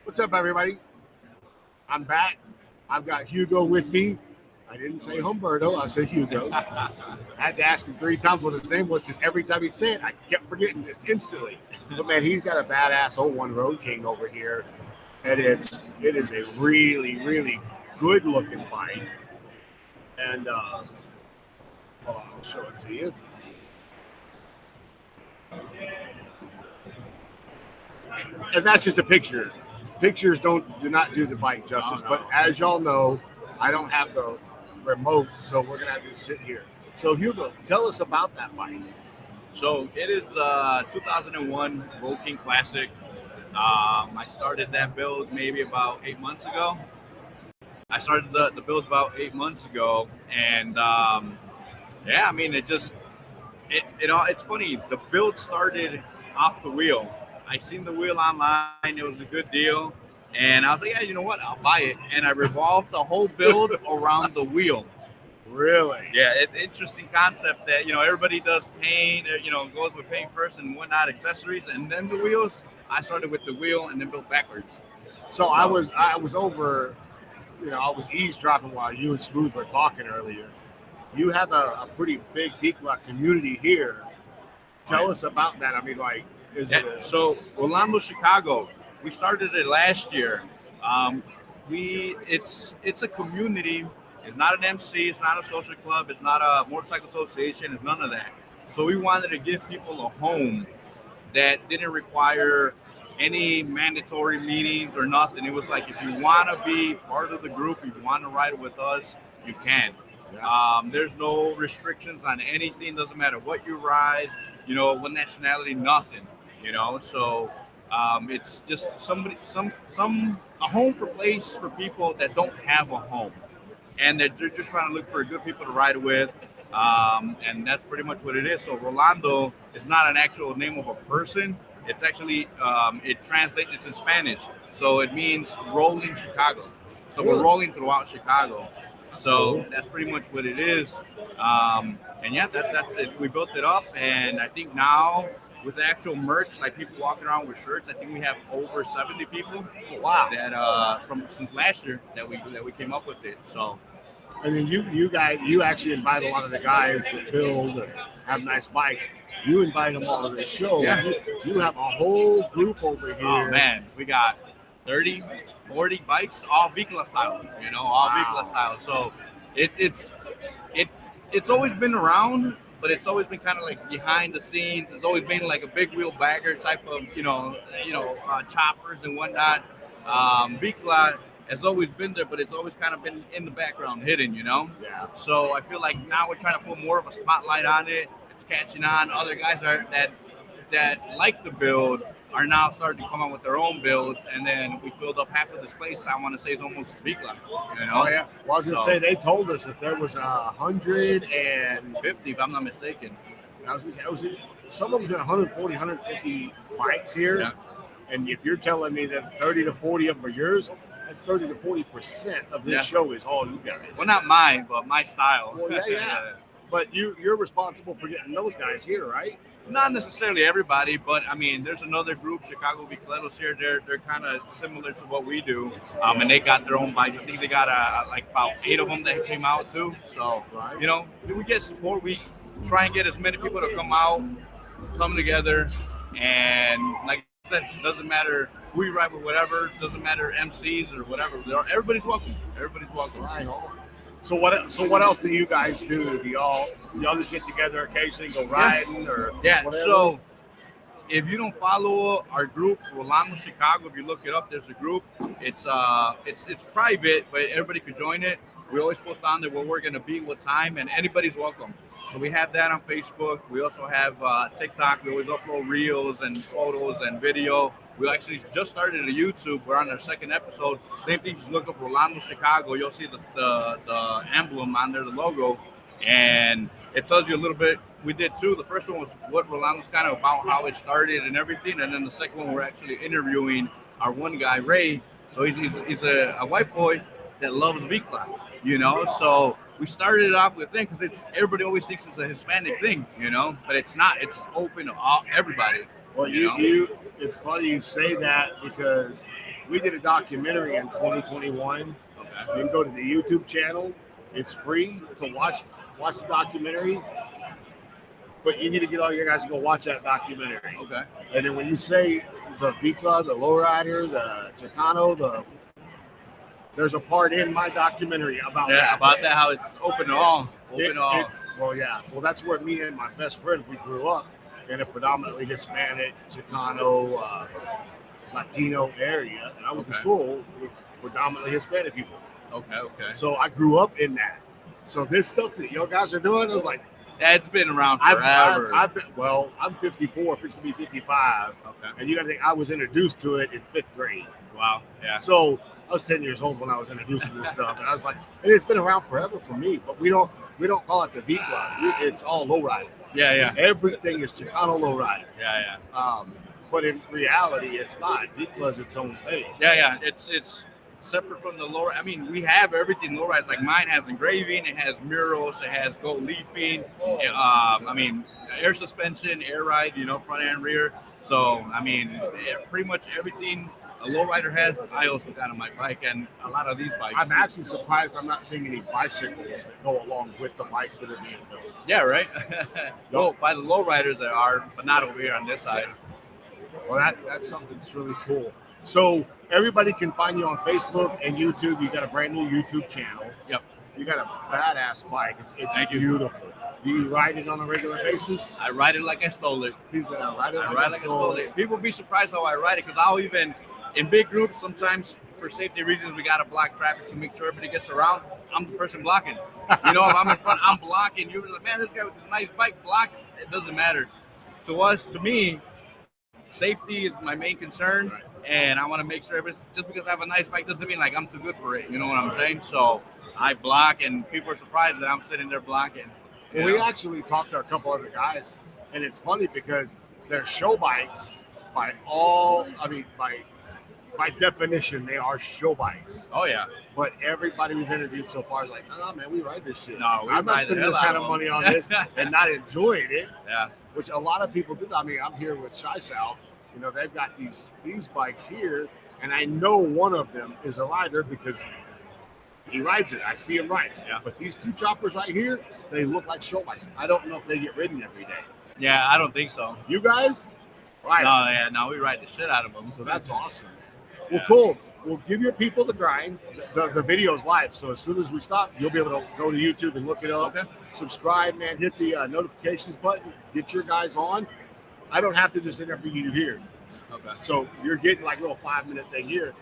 What's up, everybody? I'm back. I've got Hugo with me. I didn't say Humberto. I said Hugo. I had to ask him 3 times what his name was because every time he'd say it, I kept forgetting just instantly. But man, he's got a badass '01 Road King over here, and it is a really good looking bike. And hold on, I'll show it to you. And that's just a picture. Pictures do not do the bike justice. No. But as y'all know, I don't have the remote, so we're gonna have to sit here. So Hugo, tell us about that bike. So it is 2001 Road King Classic. I started that build maybe about 8 months ago. I started the build about 8 months ago, and yeah, I mean it's funny. The build started off the wheel. I seen the wheel online. It was a good deal, and I was like, yeah, you know what? I'll buy it. And I revolved the whole build around the wheel. Really? Yeah, interesting concept that everybody does paint, goes with paint first and whatnot, accessories, and then the wheels. I started with the wheel and then built backwards. So I was over, I was eavesdropping while you and Smooth were talking earlier. You have a pretty big Geeklock community here. Tell us about that. I mean, like, So Rolando, Chicago, we started it last year. It's a community. It's not an MC. It's not a social club. It's not a motorcycle association. It's none of that. So we wanted to give people a home that didn't require any mandatory meetings or nothing. It was like, if you want to be part of the group, if you want to ride with us, you can. Yeah. There's no restrictions on anything. Doesn't matter what you ride, what nationality, nothing. So it's just a home for place for people that don't have a home, and they're just trying to look for good people to ride with. And that's pretty much what it is. So Rolando is not an actual name of a person. It's actually, it translates, it's in Spanish. So it means rolling Chicago. So we're rolling throughout Chicago. So that's pretty much what it is. And yeah, that's it. We built it up. And I think now with the actual merch, like people walking around with shirts, I think we have over 70 people. Wow. That since last year that we came up with it. So. And then you actually invite a lot of the guys that build or have nice bikes. You invite them all to the show. Yeah. You have a whole group over here. Oh man, we got 30, 40 bikes, all Vicla style. All Vicla style. So it's always been around, but it's always been kind of like behind the scenes. It's always been like a big wheel bagger type of choppers and whatnot. Vicla has always been there, but it's always kind of been in the background, hidden, Yeah. So I feel like now we're trying to put more of a spotlight on it. It's catching on. Other guys that like the build are now starting to come out with their own builds, and then we filled up half of this place. I want to say it's almost Vicla, Oh yeah. Well, I was gonna say they told us that there was 150, if I'm not mistaken. I was gonna say some of them 140, 150 bikes here. Yeah. And if you're telling me that 30 to 40 of them are yours, that's 30 to 40% of this show is all you guys. Well, not mine, but my style. Well, yeah. But you're responsible for getting those guys here, right? Not necessarily everybody, but I mean, there's another group, Chicago Bicicletos here. They're kind of similar to what we do, and they got their own bikes. I think they got like about 8 of them that came out too. So, right. We get support. We try and get as many people to come together, and like I said, doesn't matter who you ride with, whatever. Doesn't matter MCs or whatever. Everybody's welcome. Everybody's welcome. Right on. So what else do you guys do? Do y'all just get together occasionally, go riding or whatever? So if you don't follow our group, Rolando Chicago, if you look it up, there's a group. It's private, but everybody could join it. We always post on there where we're gonna be, what time, and anybody's welcome. So we have that on Facebook. We also have TikTok. We always upload reels and photos and video. We actually just started a YouTube. We're on our 2nd episode. Same thing, just look up Rolando Chicago. You'll see the emblem on there, the logo. And it tells you a little bit. We did too. The first one was what Rolando's kind of about, how it started and everything. And then the second one, we're actually interviewing our one guy, Ray. So he's a white boy that loves Vicla, So we started it off with him because everybody always thinks it's a Hispanic thing, but it's not. It's open to everybody. Well, you it's funny you say that because we did a documentary in 2021. Okay. You can go to the YouTube channel. It's free to watch the documentary, but you need to get all your guys to go watch that documentary. Okay. And then when you say the Vipa, the lowrider, the Chicano, there's a part in my documentary about that. How it's open to all. Well, that's where me and my best friend, we grew up in a predominantly Hispanic, Chicano, Latino area. And I went to school with predominantly Hispanic people. Okay. So I grew up in that. So this stuff that you guys are doing is like, yeah, it's been around forever. I'm 54, fixing to be 55. Okay. And you got to think I was introduced to it in 5th grade. Wow. Yeah. So I was 10 years old when I was introduced to this stuff, and I was like, and it's been around forever for me. But we don't call it the V class. It's all lowrider. Yeah. Everything is Chicano lowrider. Yeah. But in reality, it's not. V class its own thing. Yeah. It's separate from the low. I mean, we have everything low rise. Like mine has engraving, it has murals, it has gold leafing. I mean, air suspension, air ride, front and rear. So I mean, pretty much everything a lowrider has, I also got on my bike, and a lot of these bikes. I'm actually surprised I'm not seeing any bicycles that go along with the bikes that are being built. Yeah, right. Well, by the lowriders there are, but not over here on this side. Well, that's something that's really cool. So everybody can find you on Facebook and YouTube. You got a brand new YouTube channel. Yep. You got a badass bike. It's Thank you. beautiful. Do you ride it on a regular basis? I ride it like I stole it. I ride like I stole it. People be surprised how I ride it, because I'll even, in big groups, sometimes for safety reasons, we got to block traffic to make sure everybody gets around. I'm the person blocking. If I'm in front, I'm blocking. You're like, man, this guy with this nice bike block. It doesn't matter. To me, safety is my main concern. Right. And I want to make sure just because I have a nice bike doesn't mean like I'm too good for it. You know what I'm saying? So I block, and people are surprised that I'm sitting there blocking. Well, we actually talked to a couple other guys, and it's funny because they're show bikes by definition, they are show bikes. Oh, yeah. But everybody we've interviewed so far is like, nah, man, we ride this shit. No, I'm not spending this kind of money on this and not enjoying it. Yeah. Which a lot of people do. I mean, I'm here with Shy South. They've got these bikes here, and I know one of them is a rider because he rides it. I see him ride. Yeah. But these two choppers right here, they look like show bikes. I don't know if they get ridden every day. Yeah, I don't think so. You guys? Right. No, we ride the shit out of them. So that's awesome. Well, cool. We'll give your people the grind. The video's live, so as soon as we stop, you'll be able to go to YouTube and look it up. Okay. Subscribe, man. Hit the notifications button. Get your guys on. I don't have to just interview you here. Okay. So you're getting like a little 5-minute thing here.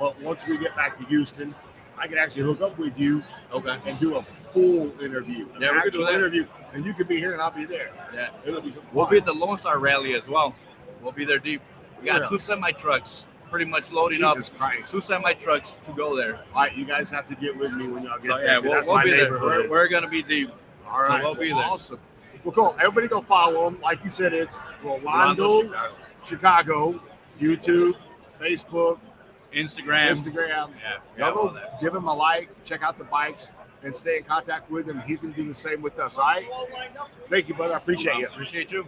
But once we get back to Houston, I can actually hook up with you and do a full interview. Yeah, we can do that. Interview, and you can be here and I'll be there. Yeah. It'll be We'll be at the Lone Star Rally as well. We'll be there deep. We got Yeah. 2 semi-trucks pretty much loading Jesus up. Christ. 2 semi-trucks to go there. All right, you guys have to get with me when y'all get So, there. yeah, 'Cause that's we'll my be there. neighborhood. We're going to be deep. All right. So we'll be there. Awesome. Well, cool. Everybody go follow them. Like you said, it's Rolando, Chicago, YouTube, Facebook, Instagram. Yeah. Yeah, Y'all all go that. give him a like, check out the bikes, and stay in contact with him. He's going to do the same with us, all right? Thank you, brother. I appreciate you. Appreciate you.